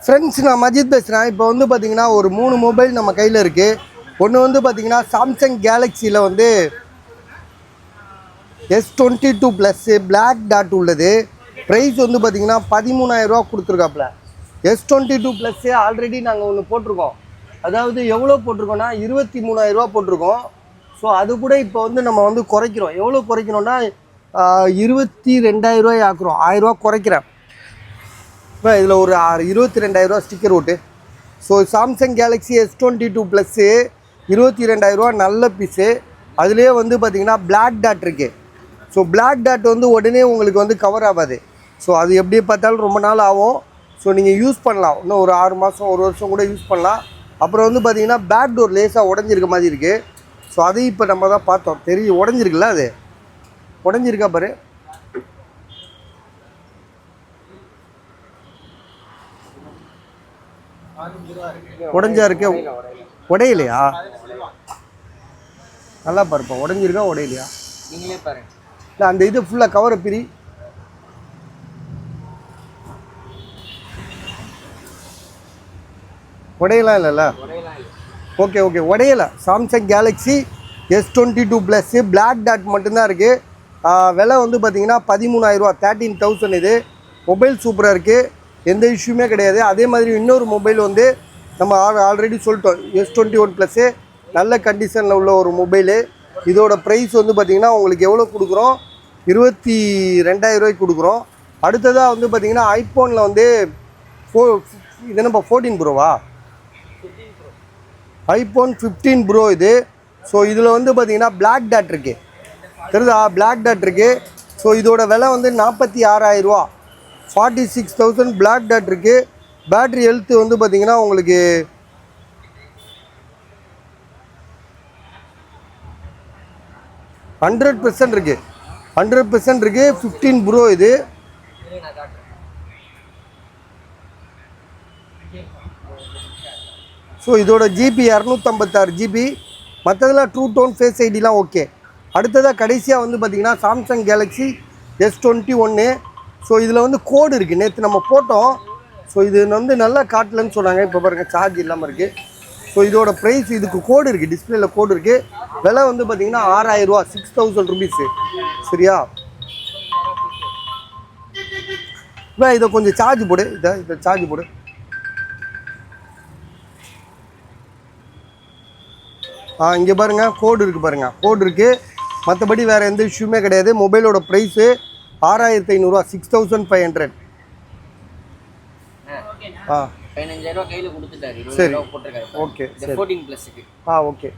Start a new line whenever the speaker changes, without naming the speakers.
Friends, நான் மஜித் பேசுகிறேன். இப்போ வந்து பார்த்தீங்கன்னா ஒரு 3 மொபைல் நம்ம கையில் இருக்குது. ஒன்று வந்து பார்த்தீங்கன்னா சாம்சங் கேலக்ஸியில் வந்து S22 ப்ளஸ்ஸு பிளாக் டாட் உள்ளது. ப்ரைஸ் வந்து பார்த்தீங்கன்னா 13,000 கொடுத்துருக்காப்புல. S22 ப்ளஸ்ஸு ஆல்ரெடி நாங்கள் ஒன்று போட்டிருக்கோம். அதாவது எவ்வளோ போட்டிருக்கோன்னா 23,000 போட்டிருக்கோம். ஸோ அது கூட இப்போ வந்து நம்ம வந்து குறைக்கிறோம். எவ்வளோ குறைக்கிறோன்னா 22,000 ஆக்குறோம். 1000 குறைக்கிறேன். இப்போ இதில் ஒரு 22,000 ஸ்டிக்கர் ஓட்டு. So Samsung Galaxy S22 plus 22,000 நல்ல பீஸு. அதுலேயே வந்து பார்த்திங்கன்னா பிளாக் டாட் இருக்குது. ஸோ பிளாக் டாட் வந்து உடனே உங்களுக்கு வந்து கவர் ஆகாது. ஸோ அது எப்படி பார்த்தாலும் ரொம்ப நாள் ஆகும். ஸோ நீங்கள் யூஸ் பண்ணலாம். இன்னும் ஒரு 6 மாதம் 1 வருஷம் கூட யூஸ் பண்ணலாம். அப்புறம் வந்து பார்த்திங்கன்னா பேக் டோர் லேஸாக உடஞ்சிருக்க மாதிரி இருக்குது. ஸோ அதையும் இப்போ நம்ம தான் பார்த்தோம். தெரியும் உடஞ்சிருக்குல்ல, அது உடஞ்சிருக்கா பாரு. உடஞ்சா இருக்கு, உடையலையா? நல்லா பாருப்பா, உடஞ்சிருக்கா உடையலையா
நீங்களே பாருங்க.
இல்லை அந்த இது ஃபுல்லாக கவரை பிரி. உடையலாம் இல்லைல்ல? ஓகே ஓகே, உடையலை. Samsung Galaxy S22 plus black dot மட்டும்தான் இருக்குது. விலை வந்து பார்த்தீங்கன்னா 13,000, 13,000. இது மொபைல் சூப்பராக இருக்குது, எந்த இஷ்யூமே கிடையாது. அதே மாதிரி இன்னொரு மொபைல் வந்து நம்ம ஆல்ரெடி சொல்லிட்டோம், S21 ப்ளஸ்ஸு நல்ல கண்டிஷனில் உள்ள ஒரு மொபைலு. இதோட ப்ரைஸ் வந்து பார்த்திங்கன்னா உங்களுக்கு எவ்வளோ கொடுக்குறோம்? 22,000 கொடுக்குறோம். அடுத்ததாக வந்து பார்த்திங்கன்னா ஐஃபோனில் வந்து இது நம்ம 14 ப்ரோவா? ஐஃபோன் 15 ப்ரோ இது. ஸோ இதில் வந்து பார்த்திங்கன்னா பிளாக் டாட் இருக்குது, தெரியுதா? பிளாக் டாட் இருக்குது. ஸோ இதோட விலை வந்து 46,000, 46,000 பிளாக் டாட் இருக்குது. பேட்ரி ஹெல்த்து வந்து பார்த்திங்கன்னா உங்களுக்கு 100% இருக்குது, 100% இருக்குது. 15 ப்ரோ இது. ஸோ இதோட ஜிபி 256 ஜிபி. மற்றதெல்லாம் ட்ரூ டோன், ஃபேஸ் ஐடிலாம் ஓகே. அடுத்ததாக கடைசியாக வந்து பார்த்திங்கன்னா சாம்சங் கேலக்ஸி S21. ஸோ இதில் வந்து கோடு இருக்குது, நேற்று நம்ம போட்டோம். ஸோ இது வந்து நல்லா காட்டலன்னு சொன்னாங்க. இப்போ பாருங்கள், சார்ஜ் இல்லாமல் இருக்குது. ஸோ இதோட ப்ரைஸ், இதுக்கு கோடு இருக்குது, டிஸ்பிளேயில் கோடு இருக்குது. விலை வந்து பார்த்திங்கன்னா 6,000, 6,000 ருபீஸு. சரியா? இப்போ இதை கொஞ்சம் சார்ஜ் போடு, இதை சார்ஜ் போடு. இங்கே பாருங்கள், கோடு இருக்குது பாருங்கள், கோடு இருக்குது. மற்றபடி வேறு எந்த இஷ்யூமே கிடையாது. மொபைலோட ப்ரைஸு 6,500, 6,500.
15,000 கையில் கொடுத்துட்டாரு.
சரி,
போட்டிருக்காரு.
ஓகே,
சரி. 14 ப்ளஸ்க்கு.
ஓகே.